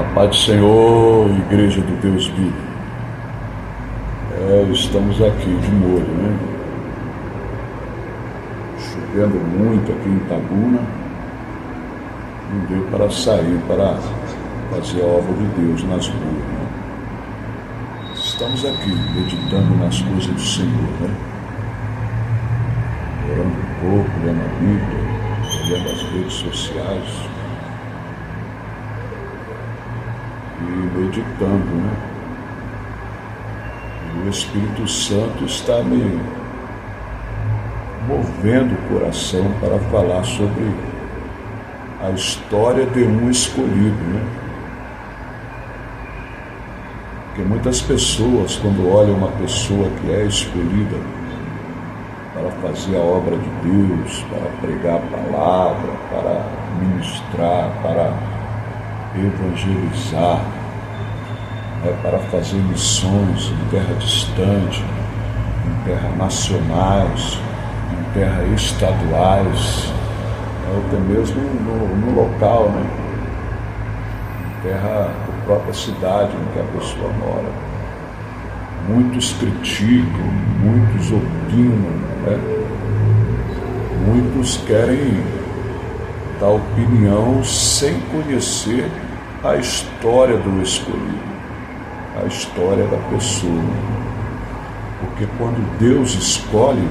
A paz do Senhor, Igreja do Deus Vivo. Estamos aqui de molho, né? Chovendo muito aqui em Itabuna. Não deu para sair para fazer a obra de Deus nas ruas, né? Estamos aqui meditando nas coisas do Senhor, né? Orando um pouco, lendo a Bíblia, olhando as redes sociais e meditando, né? E o Espírito Santo está me movendo o coração para falar sobre a história de um escolhido, né? Porque muitas pessoas, quando olham uma pessoa que é escolhida para fazer a obra de Deus, para pregar a palavra, para ministrar, para evangelizar, para fazer missões em terra distante, em terras nacionais, em terras estaduais, ou até mesmo no local, né? Em terra da própria cidade em que a pessoa mora. Muitos criticam, muitos opinam, né? Muitos querem dar opinião sem conhecer a história do escolhido, a história da pessoa. Porque quando Deus escolhe,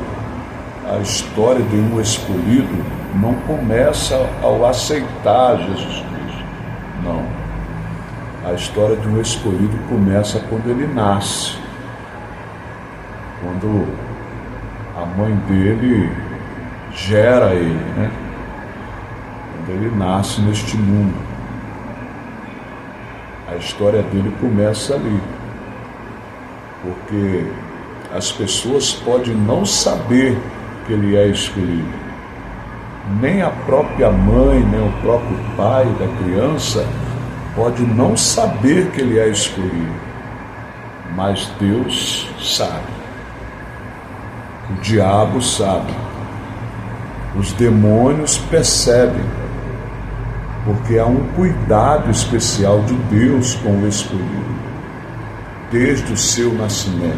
a história de um escolhido não começa ao aceitar Jesus Cristo. Não. A história de um escolhido começa quando ele nasce. Quando a mãe dele gera ele, né? Quando ele nasce neste mundo. A história dele começa ali. Porque as pessoas podem não saber que ele é escolhido. Nem a própria mãe, nem o próprio pai da criança pode não saber que ele é escolhido. Mas Deus sabe. O diabo sabe. Os demônios percebem. Porque há um cuidado especial de Deus com o escolhido, desde o seu nascimento.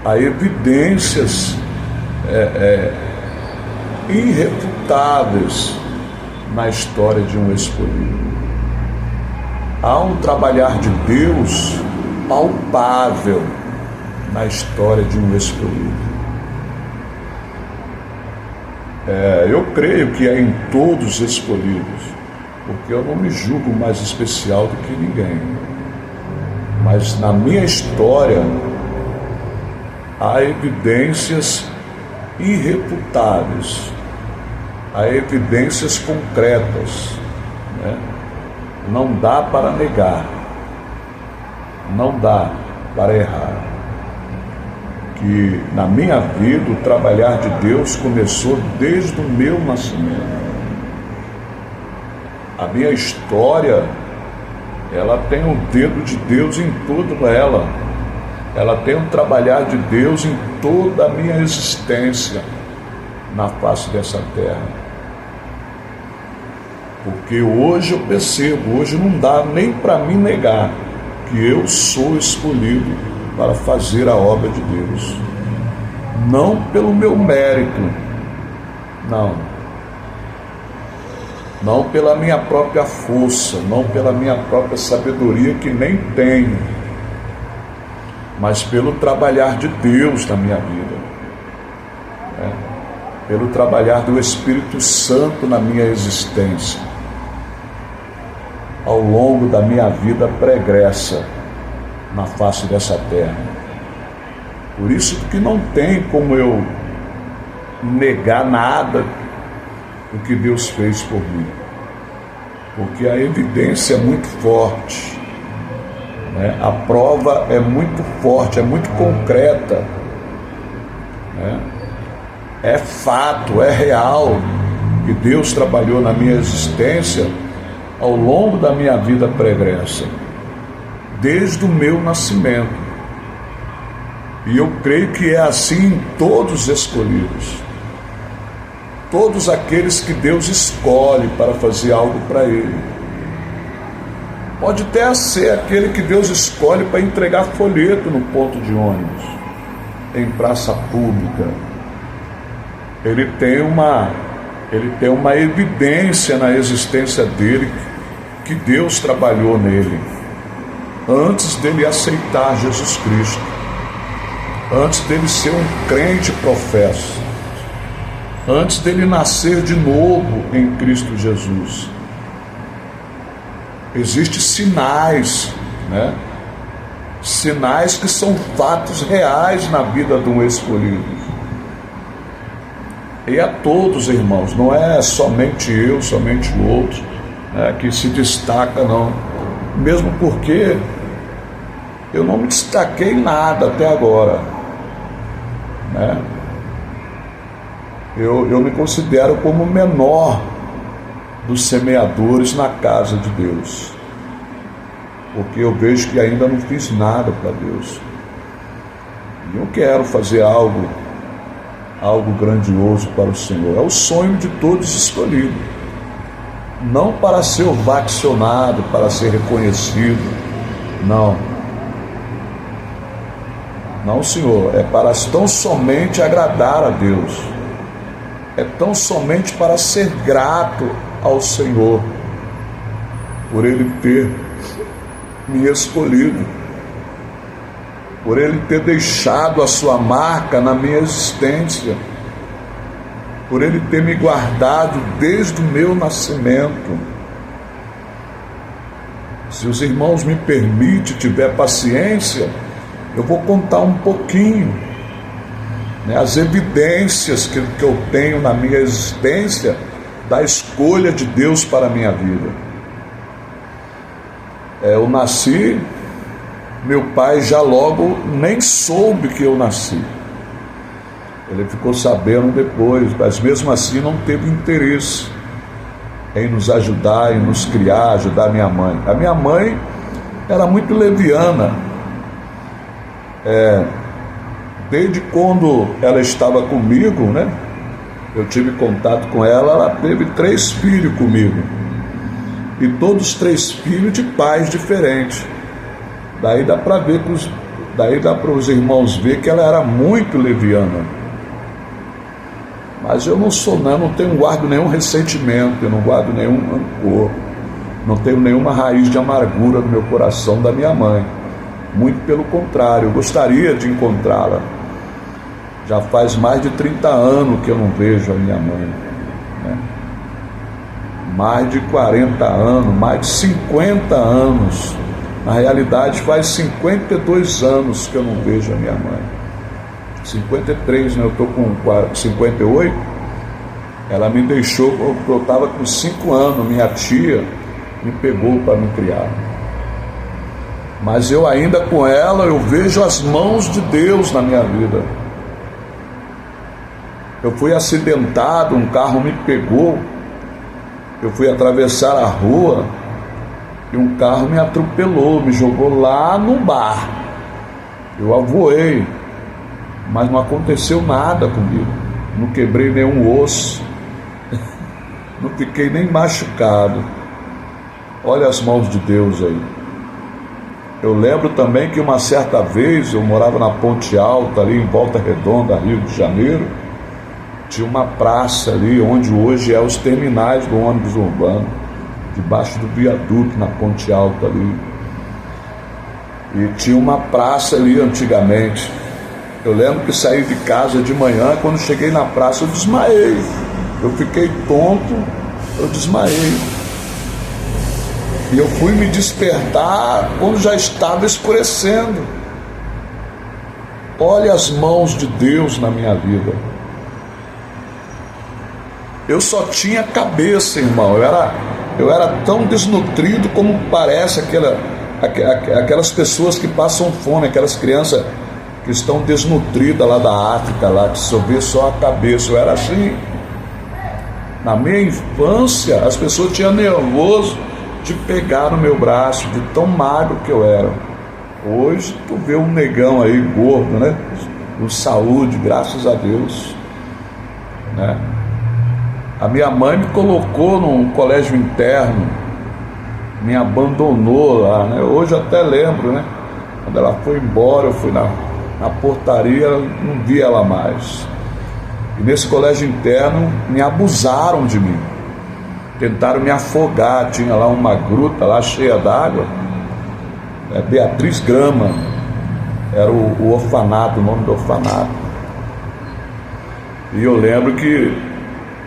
Há evidências irrefutáveis na história de um escolhido. Há um trabalhar de Deus palpável na história de um escolhido. Eu creio que é em todos escolhidos, porque eu não me julgo mais especial do que ninguém. Mas na minha história há evidências irrefutáveis, há evidências concretas, né? Não dá para negar, não dá para errar. Que na minha vida o trabalhar de Deus começou desde o meu nascimento. A minha história, ela tem o dedo de Deus em toda ela. Ela tem um trabalhar de Deus em toda a minha existência na face dessa terra. Porque hoje eu percebo, hoje não dá nem para mim negar que eu sou escolhido para fazer a obra de Deus. Não pelo meu mérito, não pela minha própria força, não pela minha própria sabedoria, que nem tenho, mas pelo trabalhar de Deus na minha vida, pelo trabalhar do Espírito Santo na minha existência, ao longo da minha vida pregressa na face dessa terra. Por isso que não tem como eu negar nada do que Deus fez por mim, porque a evidência é muito forte, né? A prova é muito forte, é muito concreta, né? É fato, é real que Deus trabalhou na minha existência ao longo da minha vida pregressa, desde o meu nascimento. E eu creio que é assim em todos os escolhidos. Todos aqueles que Deus escolhe para fazer algo para Ele. Pode até ser aquele que Deus escolhe para entregar folheto no ponto de ônibus, em praça pública. Ele tem uma evidência na existência dele que Deus trabalhou nele antes dele aceitar Jesus Cristo, antes dele ser um crente professo, antes dele nascer de novo em Cristo Jesus. Existem sinais, né? Sinais que são fatos reais na vida de um escolhido. E a todos, irmãos, não é somente eu, somente o outro, né, que se destaca, não. Mesmo porque eu não me destaquei em nada até agora, né? Eu me considero como o menor dos semeadores na casa de Deus, porque eu vejo que ainda não fiz nada para Deus. E eu quero fazer algo grandioso para o Senhor. É o sonho de todos escolhidos, não para ser ovacionado, para ser reconhecido, não, Senhor, é para tão somente agradar a Deus, é tão somente para ser grato ao Senhor por Ele ter me escolhido, por Ele ter deixado a sua marca na minha existência, por Ele ter me guardado desde o meu nascimento. Se os irmãos me permitem, tiver paciência, eu vou contar um pouquinho, né, as evidências que eu tenho na minha existência da escolha de Deus para a minha vida. Eu nasci, meu pai já logo nem soube que eu nasci. Ele ficou sabendo depois, mas mesmo assim não teve interesse em nos ajudar, em nos criar, ajudar minha mãe. A minha mãe era muito leviana. Desde quando ela estava comigo, né? Eu tive contato com ela, ela teve 3 filhos comigo. E todos 3 filhos de pais diferentes. Daí dá para os irmãos ver que ela era muito leviana. Mas eu não sou, não guardo nenhum ressentimento, eu não guardo nenhum rancor, não tenho nenhuma raiz de amargura no meu coração da minha mãe. Muito pelo contrário, eu gostaria de encontrá-la. Já faz mais de 30 anos que eu não vejo a minha mãe, né? Mais de 40 anos, mais de 50 anos. Na realidade, faz 52 anos que eu não vejo a minha mãe. 53, né? Eu estou com 58. Ela me deixou quando eu estava com 5 anos. Minha tia me pegou para me criar. Mas eu ainda com ela, eu vejo as mãos de Deus na minha vida. Eu fui acidentado, um carro me pegou. Eu fui atravessar a rua e um carro me atropelou, me jogou lá no bar. Eu avoei, mas não aconteceu nada comigo. Não quebrei nenhum osso, não fiquei nem machucado. Olha as mãos de Deus aí. Eu lembro também que uma certa vez eu morava na Ponte Alta, ali em Volta Redonda, Rio de Janeiro. Tinha uma praça ali, onde hoje é os terminais do ônibus urbano, debaixo do viaduto, na Ponte Alta ali. E tinha uma praça ali antigamente. Eu lembro que saí de casa de manhã, quando cheguei na praça eu desmaiei. Eu fiquei tonto, eu desmaiei. E eu fui me despertar quando já estava escurecendo. Olha as mãos de Deus na minha vida. Eu só tinha cabeça, irmão. Eu era tão desnutrido como parece aquelas pessoas que passam fome, aquelas crianças que estão desnutridas lá da África, lá, que só vê só a cabeça. Eu era assim. Na minha infância, as pessoas tinham nervoso de pegar no meu braço, de tão magro que eu era. Hoje tu vê um negão aí, gordo, né? Com saúde, graças a Deus, né? A minha mãe me colocou num colégio interno, me abandonou lá, né? Hoje eu até lembro, né? Quando ela foi embora, eu fui na portaria, não vi ela mais. E nesse colégio interno me abusaram de mim, tentaram me afogar. Tinha lá uma gruta lá cheia d'água, Beatriz Grama era o orfanato, o nome do orfanato. E eu lembro que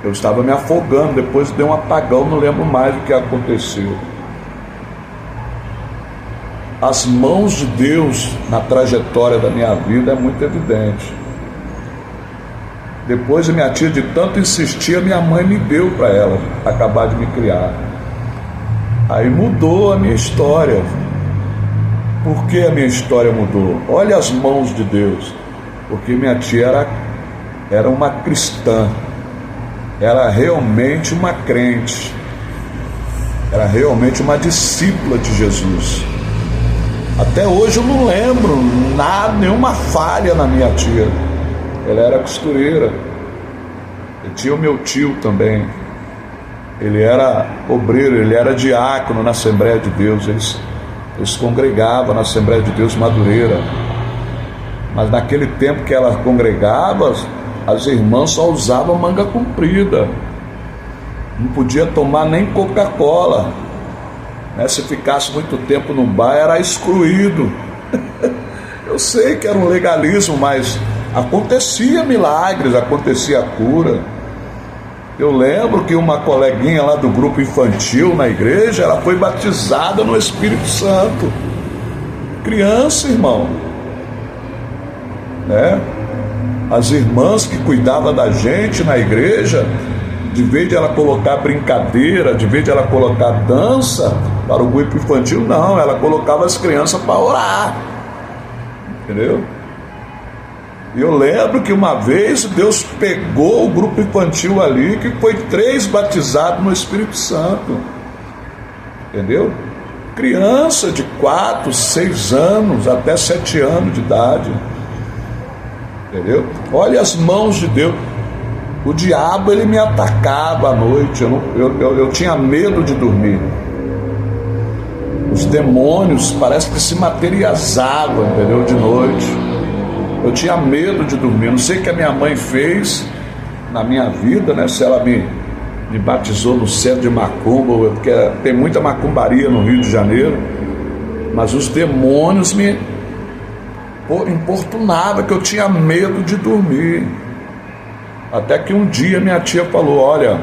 eu estava me afogando, depois deu um apagão, não lembro mais o que aconteceu. As mãos de Deus na trajetória da minha vida é muito evidente. Depois a minha tia, de tanto insistir, a minha mãe me deu para ela acabar de me criar. Aí mudou a minha história. Por que a minha história mudou? Olha as mãos de Deus. Porque minha tia era uma cristã, era realmente uma crente, era realmente uma discípula de Jesus. Até hoje eu não lembro nada, nenhuma falha na minha tia. Ela era costureira. Eu tinha o meu tio também, ele era obreiro, ele era diácono na Assembleia de Deus. Eles congregavam na Assembleia de Deus Madureira. Mas naquele tempo que ela congregava, as irmãs só usavam manga comprida, não podia tomar nem Coca-Cola, né? Se ficasse muito tempo no bar era excluído. Eu sei que era um legalismo, mas acontecia milagres, acontecia cura. Eu lembro que uma coleguinha lá do grupo infantil na igreja, ela foi batizada no Espírito Santo. Criança, irmão, né? As irmãs que cuidavam da gente na igreja, de vez de ela colocar brincadeira, de vez de ela colocar dança para o grupo infantil, não, ela colocava as crianças para orar, entendeu? E eu lembro que uma vez Deus pegou o grupo infantil ali, que foi 3 batizados no Espírito Santo, entendeu? Criança de 4, 6 anos até 7 anos de idade, entendeu? Olha as mãos de Deus. O diabo, ele me atacava à noite, eu tinha medo de dormir. Os demônios parece que se materializavam, entendeu? De noite eu tinha medo de dormir. Não sei o que a minha mãe fez na minha vida, né? Se ela me batizou no centro de macumba, porque tem muita macumbaria no Rio de Janeiro, mas os demônios me importunavam, que eu tinha medo de dormir. Até que um dia minha tia falou: olha,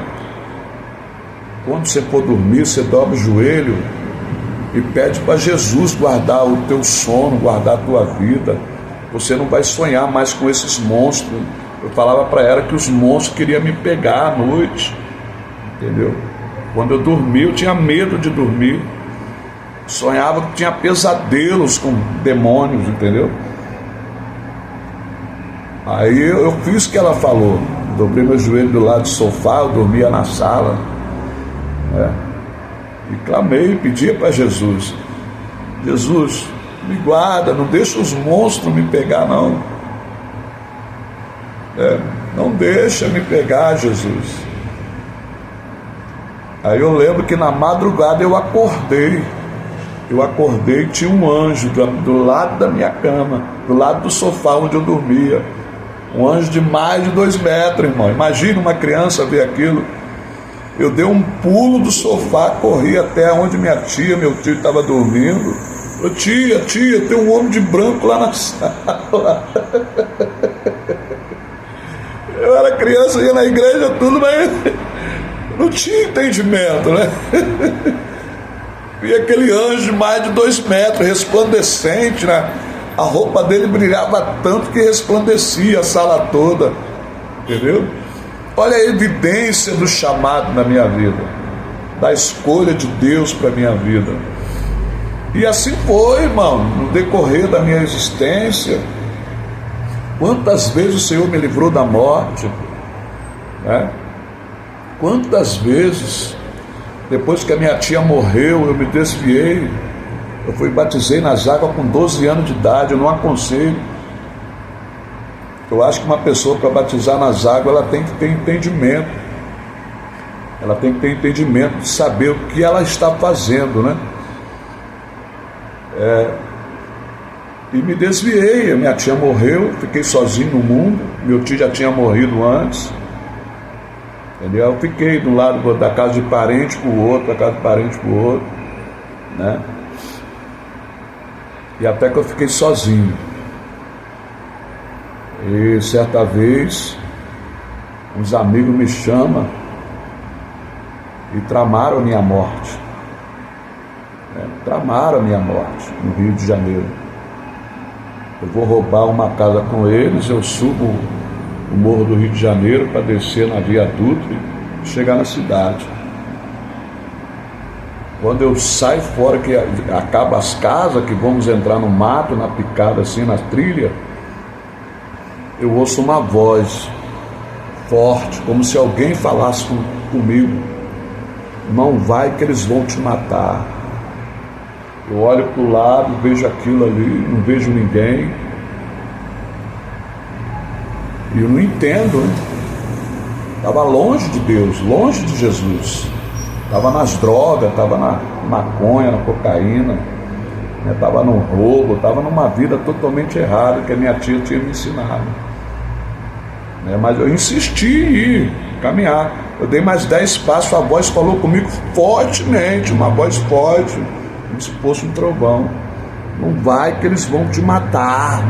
quando você for dormir, você dobra o joelho e pede para Jesus guardar o teu sono, guardar a tua vida. Você não vai sonhar mais com esses monstros. Eu falava para ela que os monstros queriam me pegar à noite, entendeu? Quando eu dormia, eu tinha medo de dormir. Sonhava que tinha pesadelos com demônios, entendeu? Aí eu fiz o que ela falou. Dobrei meu joelho do lado do sofá, eu dormia na sala, né? E clamei, pedia para Jesus: Jesus, me guarda, não deixa os monstros me pegar, não. Não deixa me pegar, Jesus. Aí eu lembro que na madrugada eu acordei e tinha um anjo do lado da minha cama, do lado do sofá onde eu dormia. Um anjo de mais de 2 metros, irmão. Imagina uma criança ver aquilo. Eu dei um pulo do sofá, corri até onde meu tio estava dormindo. Eu: tia, tem um homem de branco lá na sala. Eu era criança, ia na igreja, tudo, mas não tinha entendimento, né? E aquele anjo de mais de 2 metros, resplandecente, né? A roupa dele brilhava tanto que resplandecia a sala toda, entendeu? Olha a evidência do chamado na minha vida, da escolha de Deus para a minha vida. E assim foi, irmão, no decorrer da minha existência. Quantas vezes o Senhor me livrou da morte, né? Quantas vezes, depois que a minha tia morreu, eu me desviei. Eu batizei nas águas com 12 anos de idade. Eu não aconselho. Eu acho que uma pessoa, para batizar nas águas, ela tem que ter entendimento. Ela tem que ter entendimento de saber o que ela está fazendo, né? E me desviei. A minha tia morreu, fiquei sozinho no mundo. Meu tio já tinha morrido antes, entendeu? Eu fiquei do lado da casa de parente para o outro, da casa de parente para o outro, né? E até que eu fiquei sozinho. E certa vez uns amigos me chamam e tramaram a minha morte, né? Tramaram a minha morte no Rio de Janeiro. Eu vou roubar uma casa com eles, eu subo o morro do Rio de Janeiro para descer na Via Dutra e chegar na cidade. Quando eu saio fora, que acaba as casas, que vamos entrar no mato, na picada assim, na trilha, eu ouço uma voz forte, como se alguém falasse comigo: não vai que eles vão te matar. Eu olho para o lado, vejo aquilo ali, não vejo ninguém. E eu não entendo, né? Estava longe de Deus, longe de Jesus. Estava nas drogas, estava na maconha, na cocaína, estava no roubo, estava numa vida totalmente errada que a minha tia tinha me ensinado. Mas eu insisti em ir, caminhar. Eu dei mais 10 passos, a voz falou comigo fortemente, uma voz forte, como se fosse um trovão: não vai que eles vão te matar.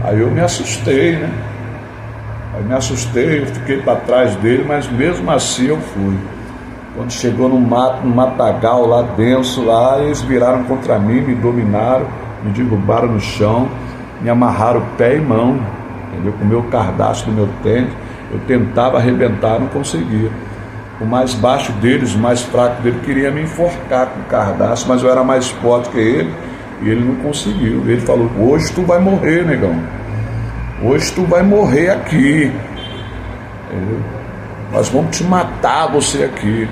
Aí eu me assustei, né? Eu fiquei para trás dele, mas mesmo assim eu fui. Quando chegou no mato, no matagal lá denso, lá, eles viraram contra mim, me dominaram, me derrubaram no chão, me amarraram pé e mão, entendeu? Com o meu cardaço do meu tênis. Eu tentava arrebentar, não conseguia. O mais baixo deles, o mais fraco dele, queria me enforcar com o cardaço, mas eu era mais forte que ele e ele não conseguiu. Ele falou: hoje tu vai morrer, negão. Hoje tu vai morrer aqui. Entendeu? Nós vamos te matar, você aqui.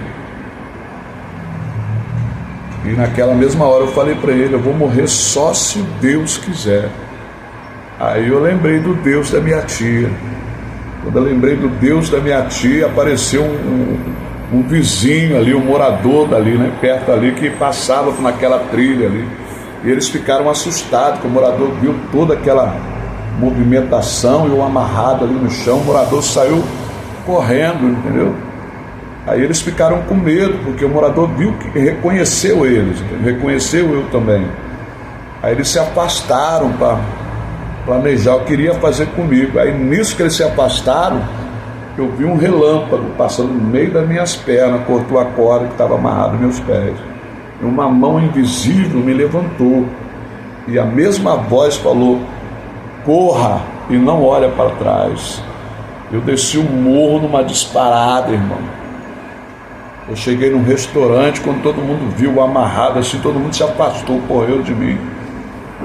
E naquela mesma hora eu falei para ele: eu vou morrer só se Deus quiser. Aí eu lembrei do Deus da minha tia. Quando eu lembrei do Deus da minha tia, apareceu um vizinho ali, um morador dali, né, perto ali, que passava naquela trilha ali. E eles ficaram assustados, porque o morador viu toda aquela movimentação, eu amarrado ali no chão. O morador saiu correndo, entendeu? Aí eles ficaram com medo, porque o morador viu, que reconheceu eles, entendeu? Reconheceu eu também. Aí eles se afastaram para planejar o que queria fazer comigo. Aí nisso que eles se afastaram, eu vi um relâmpago passando no meio das minhas pernas, cortou a corda que estava amarrada nos meus pés. E uma mão invisível me levantou. E a mesma voz falou: corra e não olha para trás. Eu desci o morro numa disparada, irmão. Eu cheguei num restaurante, quando todo mundo viu amarrado assim, todo mundo se afastou, correu de mim.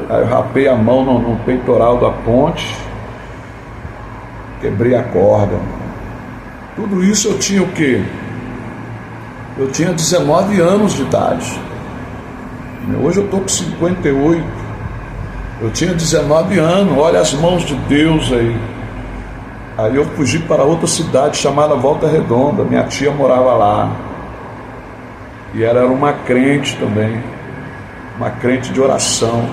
Aí eu rapei a mão no peitoral da ponte, quebrei a corda. Tudo isso eu tinha o quê? Eu tinha 19 anos de idade. Hoje eu estou com 58. Eu tinha 19 anos, olha as mãos de Deus aí. Aí eu fugi para outra cidade chamada Volta Redonda. Minha tia morava lá. E ela era uma crente também, uma crente de oração.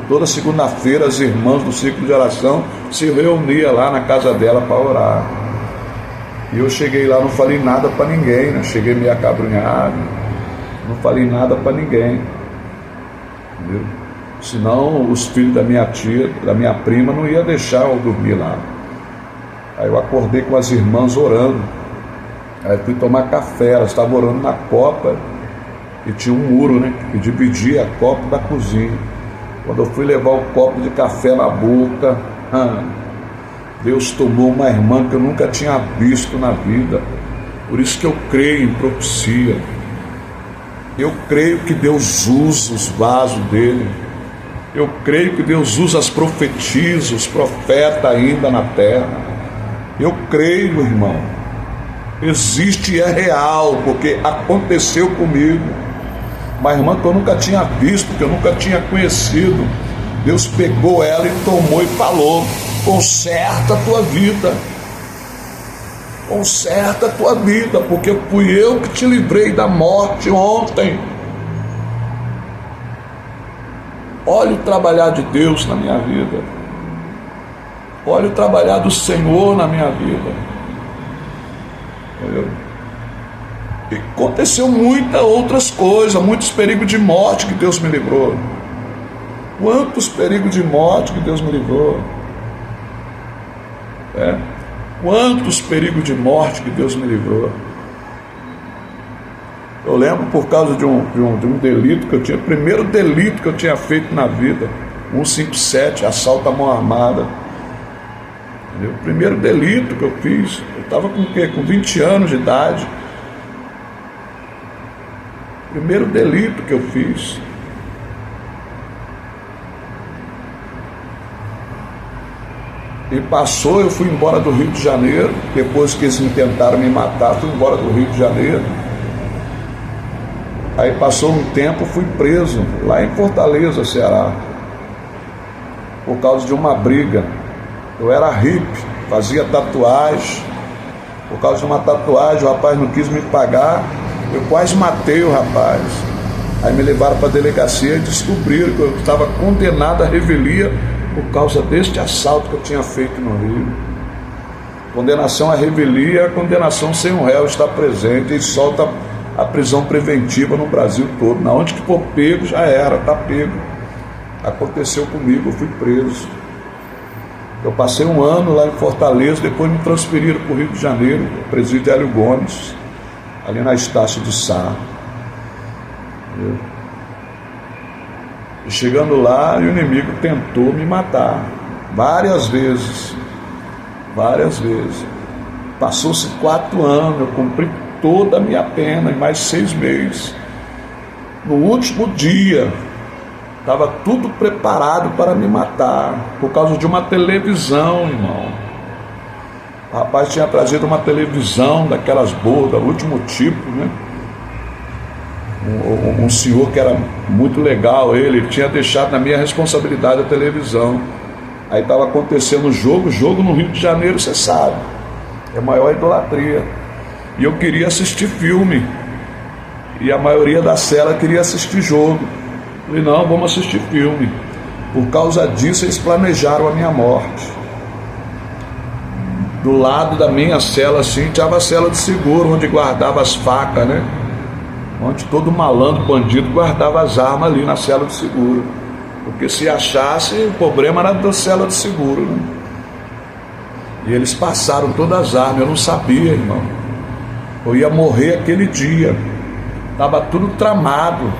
Toda segunda-feira as irmãs do ciclo de oração se reuniam lá na casa dela para orar. E eu cheguei lá, não falei nada para ninguém, né? Cheguei meio acabrunhado, não falei nada para ninguém, entendeu? Senão os filhos da minha tia, da minha prima, não iam deixar eu dormir lá. Aí eu acordei com as irmãs orando. Aí fui tomar café, elas estavam orando na copa e tinha um muro, né, que dividia a copa da cozinha. Quando eu fui levar o copo de café na boca, Deus tomou uma irmã que eu nunca tinha visto na vida. Por isso que eu creio em profecia. Eu creio que Deus usa os vasos dele. Eu creio que Deus usa as profetisas, os profetas ainda na terra. Eu creio, irmão. Existe e é real, porque aconteceu comigo. Uma irmã que eu nunca tinha visto, que eu nunca tinha conhecido. Deus pegou ela e tomou e falou: conserta a tua vida. Conserta a tua vida, porque fui eu que te livrei da morte ontem. Olha o trabalhar de Deus na minha vida. Olha o trabalhar do Senhor na minha vida. Entendeu? E aconteceu muitas outras coisas, muitos perigos de morte que Deus me livrou. Quantos perigos de morte que Deus me livrou. Quantos perigos de morte que Deus me livrou. Eu lembro por causa de um delito que eu tinha, o primeiro delito que eu tinha feito na vida, 157, assalto à mão armada. Entendeu? O primeiro delito que eu fiz, eu estava com o quê? Com 20 anos de idade. Primeiro delito que eu fiz. E passou, eu fui embora do Rio de Janeiro. Depois que eles tentaram me matar, fui embora do Rio de Janeiro. Aí passou um tempo, fui preso lá em Fortaleza, Ceará, por causa de uma briga. Eu era hippie, fazia tatuagem. Por causa de uma tatuagem, o rapaz não quis me pagar. Eu quase matei o rapaz. Aí me levaram para a delegacia e descobriram que eu estava condenado à revelia por causa deste assalto que eu tinha feito no Rio. Condenação à revelia, a condenação sem o réu estar presente, e solta a prisão preventiva no Brasil todo. Na onde que for pego, já era, está pego. Aconteceu comigo, eu fui preso. Eu passei um ano lá em Fortaleza, depois me transferiram para o Rio de Janeiro, presídio Hélio Gomes, ali na Estácio de Sá. E chegando lá, o inimigo tentou me matar várias vezes. Passou-se 4 anos, eu cumpri toda a minha pena em mais 6 meses. No último dia, estava tudo preparado para me matar, por causa de uma televisão, irmão. O rapaz tinha trazido uma televisão daquelas boas, do último tipo, né? Um senhor que era muito legal, ele tinha deixado na minha responsabilidade a televisão. Aí estava acontecendo o jogo no Rio de Janeiro, você sabe, é a maior idolatria. E eu queria assistir filme, e a maioria da cela queria assistir jogo. Eu falei, não, vamos assistir filme. Por causa disso eles planejaram a minha morte. Do lado da minha cela assim, tinha a cela de seguro, onde guardava as facas, né? Onde todo malandro, bandido, guardava as armas ali na cela de seguro. Porque se achasse, o problema era da cela de seguro, né? E eles passaram todas as armas, eu não sabia, irmão. Eu ia morrer aquele dia. Estava tudo tramado.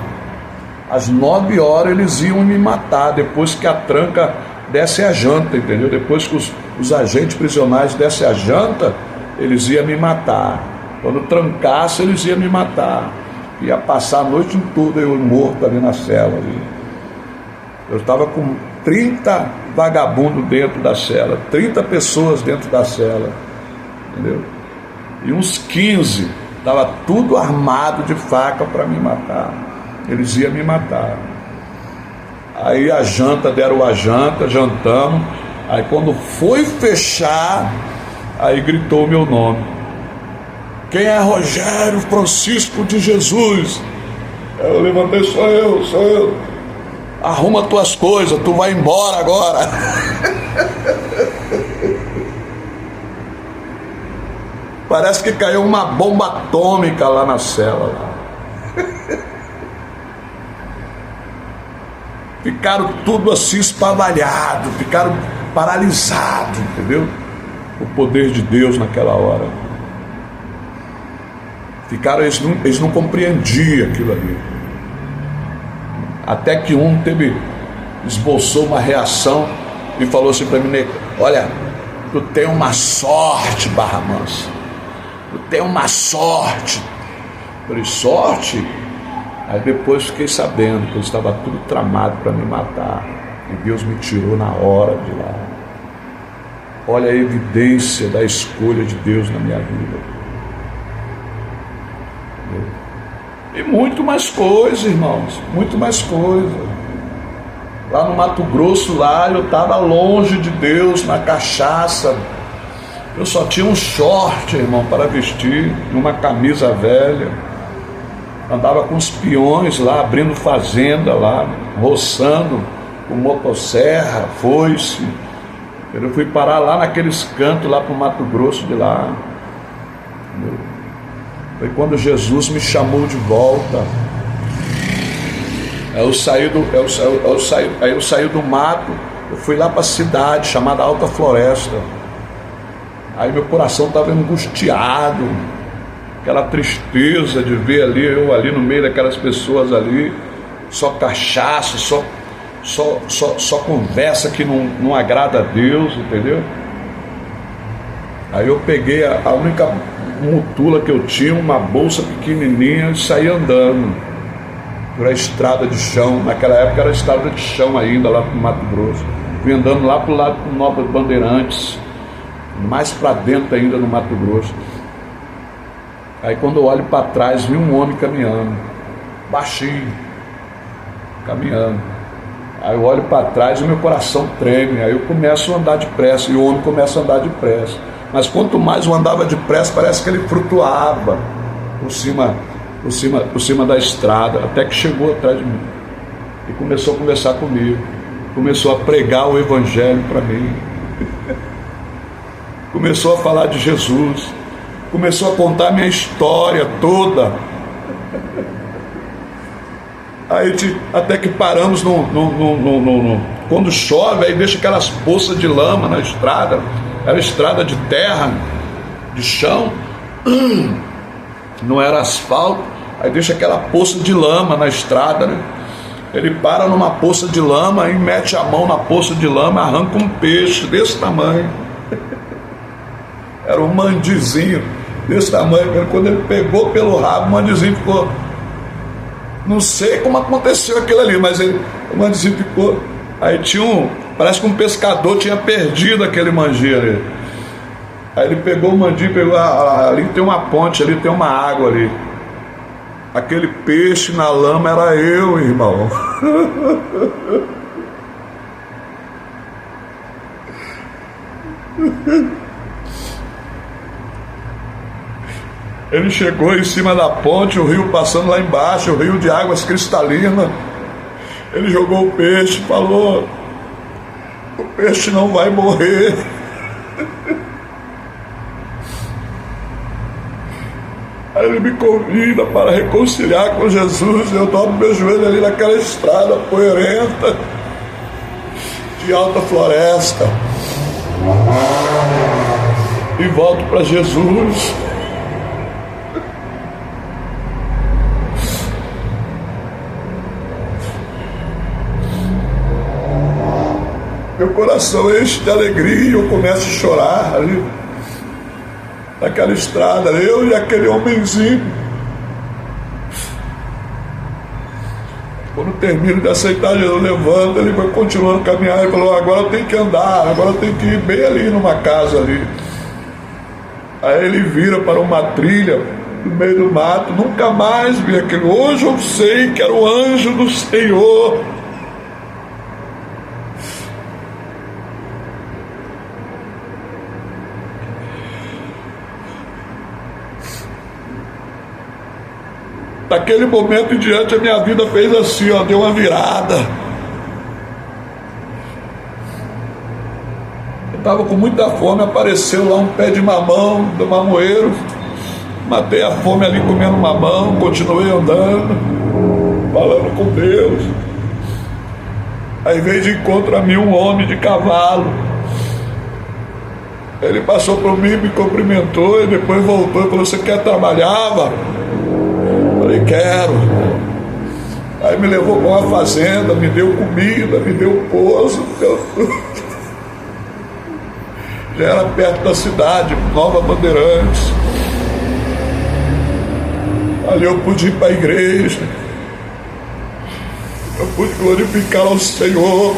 Às 9 horas eles iam me matar, depois que a tranca desse a janta, entendeu? Depois que os agentes prisionais dessem a janta, eles iam me matar. Quando trancasse, eles iam me matar. Ia passar a noite toda eu morto ali na cela. Ali. Eu estava com 30 vagabundos dentro da cela, 30 pessoas dentro da cela, entendeu? E uns 15, estava tudo armado de faca para me matar. Eles iam me matar. Aí a janta, deram a janta, jantamos. Aí quando foi fechar, aí gritou o meu nome. Quem é Rogério Francisco de Jesus? Eu levantei, sou eu. Arruma tuas coisas, tu vai embora agora. Parece que caiu uma bomba atômica lá na cela. Ficaram tudo assim espavalhado, ficaram paralisados, entendeu? O poder de Deus naquela hora. Ficaram, eles não compreendiam aquilo ali. Até que um esboçou uma reação e falou assim para mim, olha, tu tem uma sorte, Barra Mansa. Tu tem uma sorte. Eu falei, sorte? Aí depois fiquei sabendo que estava tudo tramado para me matar. E Deus me tirou na hora de lá. Olha a evidência da escolha de Deus na minha vida. E muito mais coisa, irmãos. Muito mais coisa. Lá no Mato Grosso, lá eu estava longe de Deus, na cachaça. Eu só tinha um short, irmão, para vestir, uma camisa velha. Andava com os peões lá, abrindo fazenda lá, roçando com motosserra, foice. Eu fui parar lá naqueles cantos, lá para o Mato Grosso de lá. Foi quando Jesus me chamou de volta. Aí eu saí do mato, eu fui lá para a cidade chamada Alta Floresta. Aí meu coração estava angustiado, aquela tristeza de ver ali, eu ali no meio daquelas pessoas ali, só cachaça, só conversa que não agrada a Deus, entendeu? Aí eu peguei a única mutula que eu tinha, uma bolsa pequenininha, e saí andando por a estrada de chão. Naquela época era estrada de chão ainda, lá pro Mato Grosso. Fui andando lá pro lado do Nova Bandeirantes, mais para dentro ainda no Mato Grosso. Aí quando eu olho para trás, vi um homem caminhando, baixinho, caminhando. Aí eu olho para trás e meu coração treme. Aí eu começo a andar depressa, e o homem começa a andar depressa. Mas quanto mais eu andava depressa, parece que ele flutuava por cima da estrada, até que chegou atrás de mim e começou a conversar comigo, começou a pregar o evangelho para mim, começou a falar de Jesus, começou a contar a minha história toda. Aí até que paramos quando chove, aí deixa aquelas poças de lama na estrada. Era estrada de terra, de chão, não era asfalto. Aí deixa aquela poça de lama na estrada, né? Ele para numa poça de lama e mete a mão na poça de lama, arranca um peixe desse tamanho. Era um mandizinho desse tamanho. Quando ele pegou pelo rabo, o mandizinho ficou... Não sei como aconteceu aquilo ali, mas o mandizinho ficou... Aí parece que um pescador tinha perdido aquele manji ali. Aí ele pegou o mandi, ali tem uma ponte, ali tem uma água ali. Aquele peixe na lama era eu, irmão. Ele chegou em cima da ponte, o rio passando lá embaixo, o rio de águas cristalinas. Ele jogou o peixe, falou: o peixe não vai morrer. Aí ele me convida para reconciliar com Jesus. Eu dobro meu joelho ali naquela estrada poeirenta de Alta Floresta e volto para Jesus. Meu coração enche de alegria, eu começo a chorar ali naquela estrada, eu e aquele homenzinho. Quando termino de aceitar Jesus, levanto, ele vai continuando a caminhar e falou: agora eu tenho que andar, agora eu tenho que ir bem ali numa casa ali. Aí ele vira para uma trilha no meio do mato, nunca mais vi aquilo. Hoje eu sei que era o anjo do Senhor. Daquele momento em diante a minha vida fez assim, ó, deu uma virada. Eu estava com muita fome, apareceu lá um pé de mamão, do mamoeiro. Matei a fome ali comendo mamão, continuei andando, falando com Deus. Aí veio de encontro a mim um homem de cavalo. Ele passou por mim, me cumprimentou e depois voltou e falou: você quer trabalhar, mano? Falei: quero. Aí me levou para uma fazenda, me deu comida, me deu pouso, me deu tudo. Já era perto da cidade, Nova Bandeirantes. Ali eu pude ir para a igreja, eu pude glorificar ao Senhor,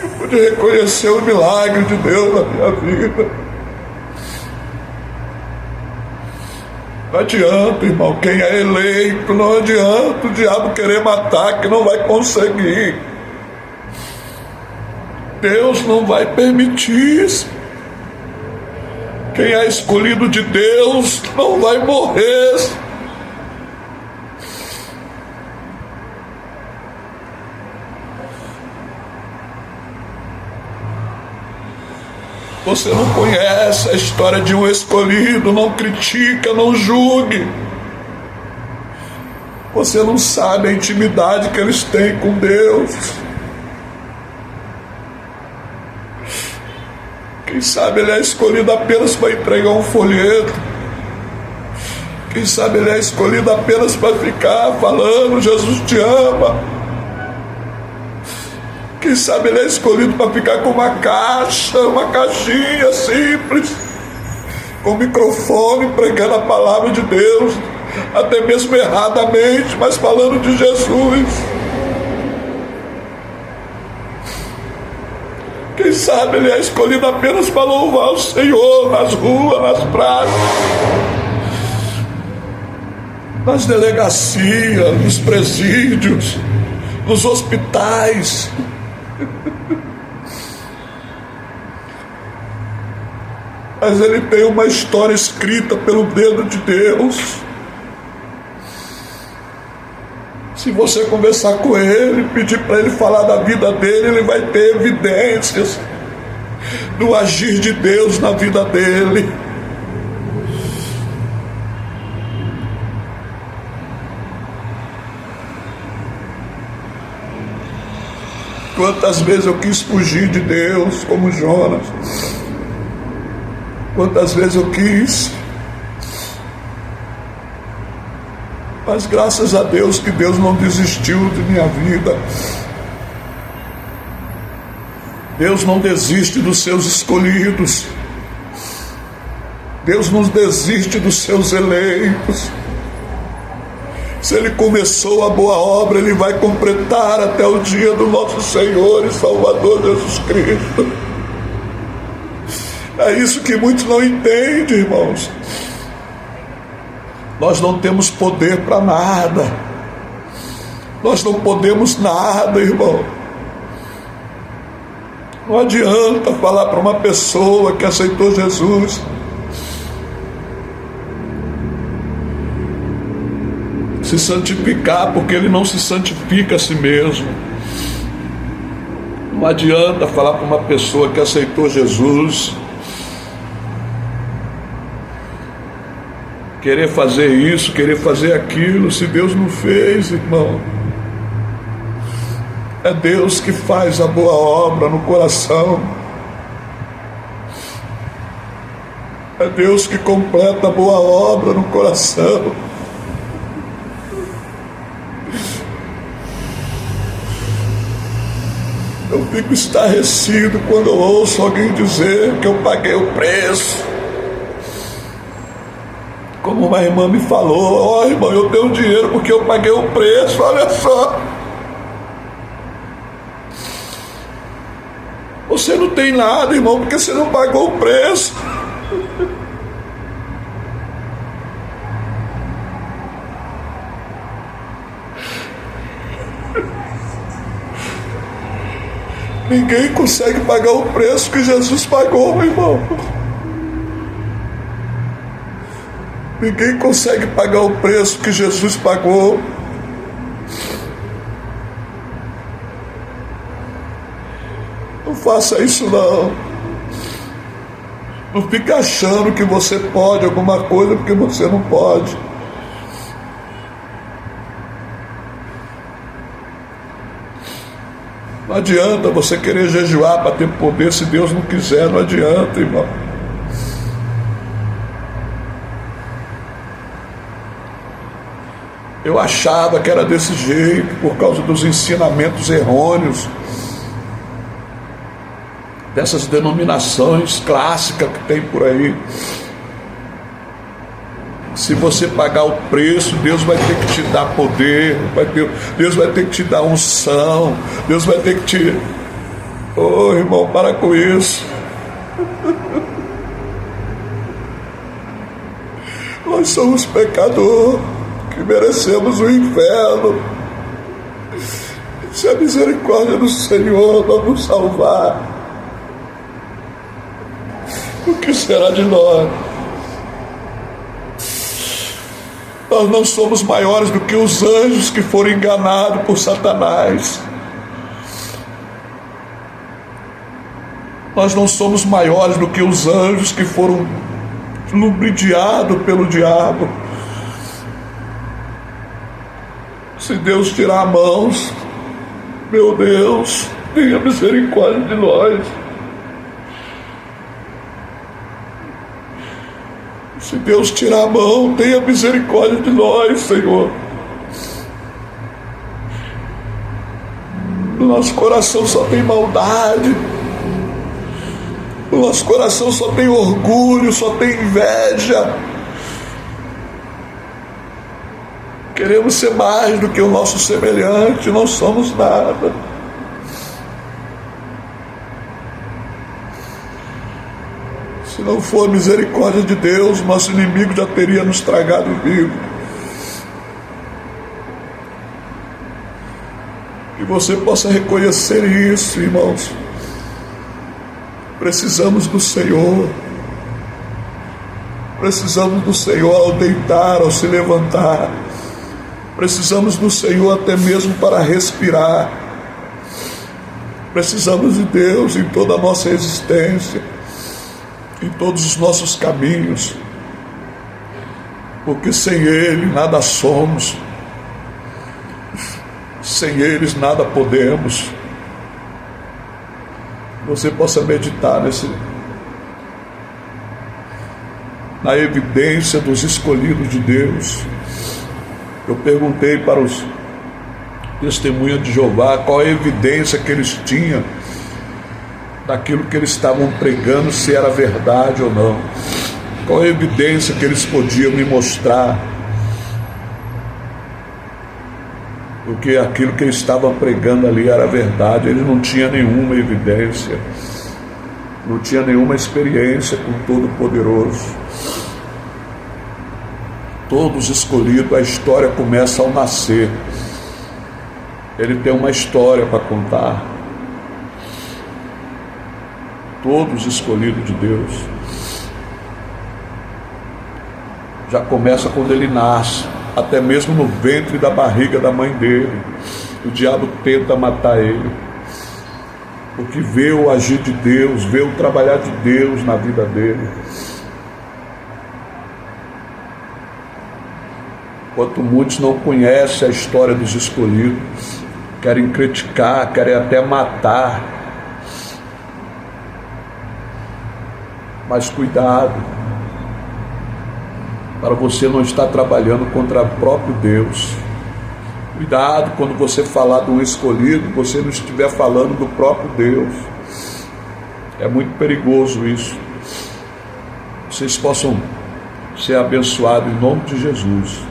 eu pude reconhecer o milagre de Deus na minha vida. Não adianta, irmão, quem é eleito, não adianta o diabo querer matar, que não vai conseguir. Deus não vai permitir isso. Quem é escolhido de Deus não vai morrer. Você não conhece a história de um escolhido, não critica, não julgue. Você não sabe a intimidade que eles têm com Deus. Quem sabe ele é escolhido apenas para entregar um folheto. Quem sabe ele é escolhido apenas para ficar falando, Jesus te ama. Quem sabe ele é escolhido para ficar com uma caixinha simples, com microfone, pregando a palavra de Deus, até mesmo erradamente, mas falando de Jesus. Quem sabe ele é escolhido apenas para louvar o Senhor nas ruas, nas praças, nas delegacias, nos presídios, nos hospitais. Mas ele tem uma história escrita pelo dedo de Deus. Se você conversar com ele, pedir para ele falar da vida dele, ele vai ter evidências do agir de Deus na vida dele. Quantas vezes eu quis fugir de Deus, como Jonas. Quantas vezes eu quis. Mas graças a Deus que Deus não desistiu de minha vida. Deus não desiste dos seus escolhidos. Deus não desiste dos seus eleitos. Se Ele começou a boa obra, Ele vai completar até o dia do nosso Senhor e Salvador Jesus Cristo. É isso que muitos não entendem, irmãos. Nós não temos poder para nada. Nós não podemos nada, irmão. Não adianta falar para uma pessoa que aceitou Jesus: se santificar, porque ele não se santifica a si mesmo. Não adianta falar para uma pessoa que aceitou Jesus querer fazer isso, querer fazer aquilo, se Deus não fez, irmão. É Deus que faz a boa obra no coração. É Deus que completa a boa obra no coração. Eu fico estarrecido quando eu ouço alguém dizer que eu paguei o preço. Como uma irmã me falou: ó, irmão, eu tenho dinheiro porque eu paguei o preço, olha só. Você não tem nada, irmão, porque você não pagou o preço. Ninguém consegue pagar o preço que Jesus pagou, meu irmão. Ninguém consegue pagar o preço que Jesus pagou. Não faça isso não. Não fique achando que você pode alguma coisa porque você não pode. Não adianta você querer jejuar para ter poder se Deus não quiser. Não adianta, irmão. Eu achava que era desse jeito por causa dos ensinamentos errôneos dessas denominações clássicas que tem por aí. Se você pagar o preço, Deus vai ter que te dar poder, Deus vai ter que te dar unção, Deus vai ter que te... Oh, irmão, para com isso. Nós somos pecadores que merecemos o inferno. Se a misericórdia do Senhor não nos salvar, o que será de nós? Nós não somos maiores do que os anjos que foram enganados por Satanás. Nós não somos maiores do que os anjos que foram lubridiados pelo diabo. Se Deus tirar a mão, meu Deus, tenha misericórdia de nós. Se Deus tirar a mão, tenha misericórdia de nós, Senhor. O nosso coração só tem maldade. O nosso coração só tem orgulho, só tem inveja. Queremos ser mais do que o nosso semelhante, não somos nada. Se não for a misericórdia de Deus, nosso inimigo já teria nos tragado vivo. Que você possa reconhecer isso, irmãos. Precisamos do Senhor. Precisamos do Senhor ao deitar, ao se levantar. Precisamos do Senhor até mesmo para respirar. Precisamos de Deus em toda a nossa existência, em todos os nossos caminhos, porque sem Ele nada somos, sem eles nada podemos. Você possa meditar na evidência dos escolhidos de Deus. Eu perguntei para os testemunhas de Jeová qual a evidência que eles tinham daquilo que eles estavam pregando, se era verdade ou não. Qual a evidência que eles podiam me mostrar? Porque aquilo que eles estavam pregando ali era verdade. Eles não tinham nenhuma evidência, não tinham nenhuma experiência com o Todo-Poderoso. Todos escolhidos, a história começa ao nascer. Ele tem uma história para contar. Todos escolhidos de Deus. Já começa quando ele nasce, até mesmo no ventre da barriga da mãe dele. O diabo tenta matar ele, porque vê o agir de Deus, vê o trabalhar de Deus na vida dele. Enquanto muitos não conhecem a história dos escolhidos, querem criticar, querem até matar. Mas cuidado, para você não estar trabalhando contra o próprio Deus. Cuidado quando você falar de um escolhido, você não estiver falando do próprio Deus. É muito perigoso isso. Vocês possam ser abençoados em nome de Jesus.